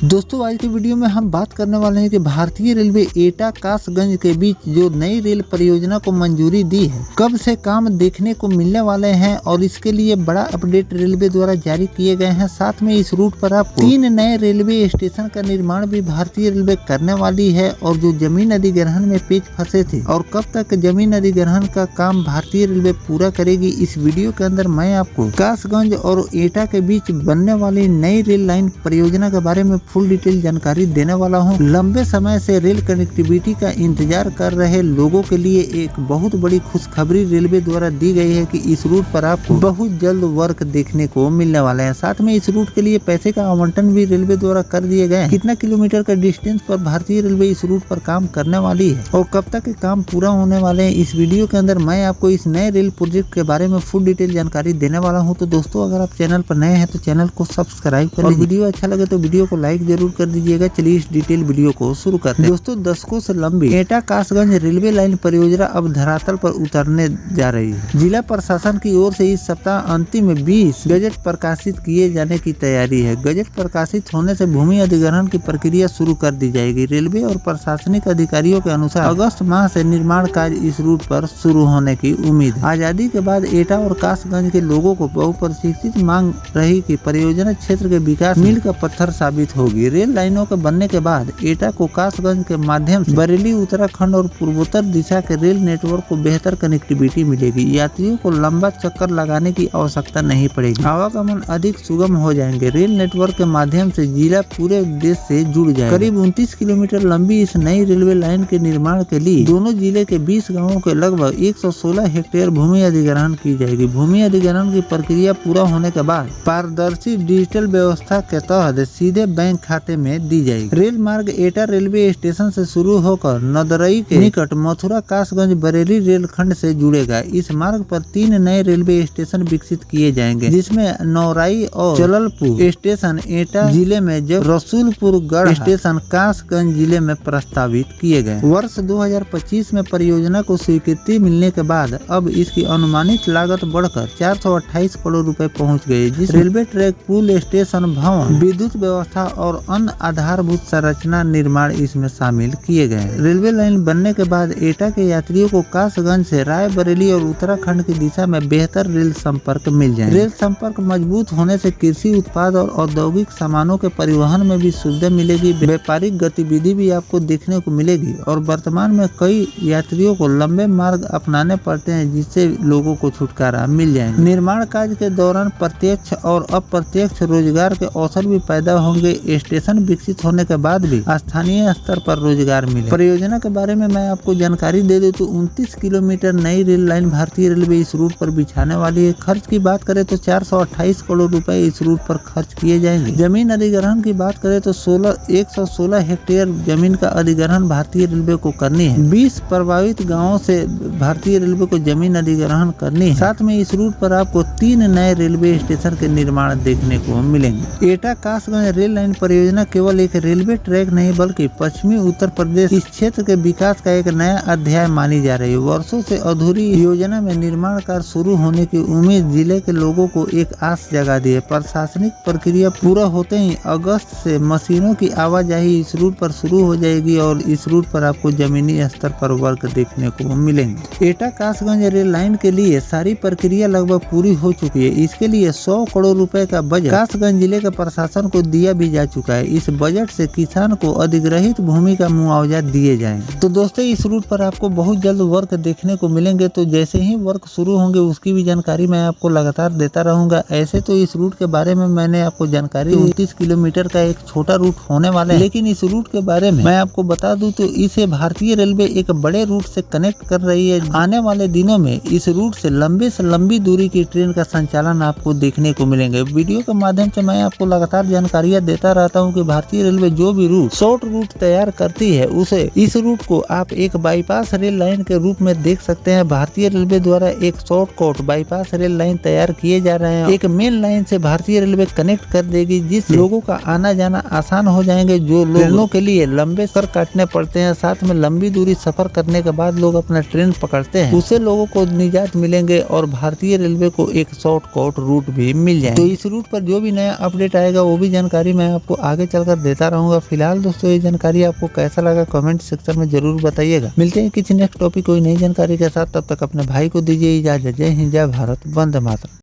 दोस्तों आज के वीडियो में हम बात करने वाले हैं कि भारतीय रेलवे एटा कासगंज के बीच जो नई रेल परियोजना को मंजूरी दी है, कब से काम देखने को मिलने वाले हैं और इसके लिए बड़ा अपडेट रेलवे द्वारा जारी किए गए हैं। साथ में इस रूट पर आपको 3 नए रेलवे स्टेशन का निर्माण भी भारतीय रेलवे करने वाली है और जो जमीन अधिग्रहण में पेच फंसे थे और कब तक जमीन अधिग्रहण का काम भारतीय रेलवे पूरा करेगी, इस वीडियो के अंदर मैं आपको कासगंज और एटा के बीच बनने वाली नई रेल लाइन परियोजना के बारे में फुल डिटेल जानकारी देने वाला हूं। लंबे समय से रेल कनेक्टिविटी का इंतजार कर रहे लोगों के लिए एक बहुत बड़ी खुशखबरी रेलवे द्वारा दी गई है कि इस रूट पर आपको बहुत जल्द वर्क देखने को मिलने वाले हैं। साथ में इस रूट के लिए पैसे का आवंटन भी रेलवे द्वारा कर दिए गए हैं। कितना किलोमीटर का डिस्टेंस पर भारतीय रेलवे इस रूट पर काम करने वाली है और कब तक काम पूरा होने वाले हैं, इस वीडियो के अंदर मैं आपको इस नए रेल प्रोजेक्ट के बारे में फुल डिटेल जानकारी देने वाला हूँ। तो दोस्तों अगर आप चैनल पर नए हैं तो चैनल को सब्सक्राइब कर लीजिए। वीडियो अच्छा लगे तो वीडियो को लाइक जरूर कर दीजिएगा। चलिए इस डिटेल वीडियो को शुरू करते हैं। दोस्तों दशकों से लंबी एटा कासगंज रेलवे लाइन परियोजना अब धरातल पर उतरने जा रही है। जिला प्रशासन की ओर से इस सप्ताह अंतिम 20 गजट प्रकाशित किए जाने की तैयारी है। गजट प्रकाशित होने से भूमि अधिग्रहण की प्रक्रिया शुरू कर दी जाएगी। रेलवे और प्रशासनिक अधिकारियों के अनुसार अगस्त माह से निर्माण कार्य इस रूट पर शुरू होने की उम्मीद है। आजादी के बाद एटा और कासगंज के लोगों को बहुप्रतीक्षित मांग रही कि परियोजना क्षेत्र के विकास मील का पत्थर साबित होगी। रेल लाइनों के बनने के बाद एटा को कासगंज के माध्यम से बरेली, उत्तराखंड और पूर्वोत्तर दिशा के रेल नेटवर्क को बेहतर कनेक्टिविटी मिलेगी। यात्रियों को लंबा चक्कर लगाने की आवश्यकता नहीं पड़ेगी। आवागमन अधिक सुगम हो जाएंगे। रेल नेटवर्क के माध्यम से जिला पूरे देश से जुड़ जाएगा। करीब 29 किलोमीटर लंबी इस नई रेलवे लाइन के निर्माण के लिए दोनों जिले के 20 गाँवों के लगभग 116 हेक्टेयर भूमि अधिग्रहण की जाएगी। भूमि अधिग्रहण की प्रक्रिया पूरा होने के बाद पारदर्शी डिजिटल व्यवस्था के तहत सीधे बैंक खाते में दी जाएगी। रेल मार्ग एटा रेलवे स्टेशन से शुरू होकर नदरई के निकट मथुरा कासगंज बरेली रेलखंड से जुड़ेगा। इस मार्ग पर 3 नए रेलवे स्टेशन विकसित किए जाएंगे, जिसमें नौराई और जललपुर स्टेशन एटा जिले में जब रसूलपुर गढ़ स्टेशन कासगंज जिले में प्रस्तावित किए गए। वर्ष 2025 में परियोजना को स्वीकृति मिलने के बाद अब इसकी अनुमानित लागत बढ़कर 428 करोड़ रुपए पहुंच गई, जिस रेलवे ट्रैक, पुल, स्टेशन, भवन, विद्युत व्यवस्था और अन्य आधारभूत संरचना निर्माण इसमें शामिल किए गए। रेलवे लाइन बनने के बाद एटा के यात्रियों को कासगंज से रायबरेली और उत्तराखंड की दिशा में बेहतर रेल संपर्क मिल जाएगा। रेल संपर्क मजबूत होने से कृषि उत्पाद और औद्योगिक सामानों के परिवहन में भी सुविधा मिलेगी। व्यापारिक गतिविधि भी आपको देखने को मिलेगी और वर्तमान में कई यात्रियों को लंबे मार्ग अपनाने पड़ते हैं, जिससे लोगों को छुटकारा मिल जाएगा। निर्माण कार्य के दौरान प्रत्यक्ष और अप्रत्यक्ष रोजगार के अवसर भी पैदा होंगे। स्टेशन विकसित होने के बाद भी स्थानीय स्तर पर रोजगार मिले। परियोजना के बारे में मैं आपको जानकारी दे दूं तो 29 किलोमीटर नई रेल लाइन भारतीय रेलवे इस रूट पर बिछाने वाली है। खर्च की बात करें तो 428 करोड़ रुपए इस रूट पर खर्च किए जाएंगे। जमीन अधिग्रहण की बात करें तो 116 हेक्टेयर जमीन का अधिग्रहण भारतीय रेलवे को करनी है। 20 प्रभावित गाँवों से भारतीय रेलवे को जमीन अधिग्रहण करनी है। साथ में इस रूट पर आपको 3 नए रेलवे स्टेशन के निर्माण देखने को मिलेंगे। एटा कासगंज रेल लाइन परियोजना केवल एक रेलवे ट्रैक नहीं बल्कि पश्चिमी उत्तर प्रदेश इस क्षेत्र के विकास का एक नया अध्याय मानी जा रही है। वर्षों से अधूरी योजना में निर्माण कार्य शुरू होने की उम्मीद जिले के लोगों को एक आस जगा दी है। प्रशासनिक प्रक्रिया पूरा होते ही अगस्त से मशीनों की आवाजाही इस रूट पर शुरू हो जाएगी और इस रूट पर आपको जमीनी स्तर पर वर्क देखने को मिलेंगे। एटा कासगंज रेल लाइन के लिए सारी प्रक्रिया लगभग पूरी हो चुकी है। इसके लिए 100 करोड़ रुपए का बजट कासगंज जिले के प्रशासन को दिया भी जा चुका है। इस बजट से किसान को अधिग्रहित भूमि का मुआवजा दिए जाएंगे। तो दोस्तों इस रूट पर आपको बहुत जल्द वर्क देखने को मिलेंगे। तो जैसे ही वर्क शुरू होंगे उसकी भी जानकारी मैं आपको लगातार देता रहूंगा। ऐसे तो इस रूट के बारे में मैंने आपको जानकारी 29 किलोमीटर का एक छोटा रूट होने वाला है, लेकिन इस रूट के बारे में मैं आपको बता दूं तो इसे भारतीय रेलवे एक बड़े रूट से कनेक्ट कर रही है। आने वाले दिनों में इस रूट से लंबी दूरी की ट्रेन का संचालन आपको देखने को मिलेंगे। वीडियो के माध्यम से मैं आपको लगातार जानकारियां देता रहता हूं कि भारतीय रेलवे जो भी रूट शॉर्ट रूट तैयार करती है उसे इस रूट को आप एक बाईपास रेल लाइन के रूप में देख सकते हैं। भारतीय रेलवे द्वारा एक शॉर्टकट बाईपास रेल लाइन तैयार किए जा रहे हैं। एक मेन लाइन से भारतीय रेलवे कनेक्ट कर देगी, जिससे लोगों का आना जाना आसान हो जाएंगे। जो लोगों के लिए लंबे सफर काटने पड़ते हैं, साथ में लंबी दूरी सफर करने के बाद लोग अपना ट्रेन पकड़ते हैं, उससे लोगों को निजात मिलेंगे और भारतीय रेलवे को एक शॉर्टकट रूट भी मिल जाएगा। तो इस रूट पर जो भी नया अपडेट आएगा वो भी जानकारी मैं आपको आपको आगे चलकर देता रहूंगा। फिलहाल दोस्तों ये जानकारी आपको कैसा लगा कमेंट सेक्शन में जरूर बताइएगा। मिलते हैं किसी नेक्स्ट टॉपिक कोई नई जानकारी के साथ, तब तक अपने भाई को दीजिए इजाजत। जय हिंद, जय भारत, वंदे मातरम।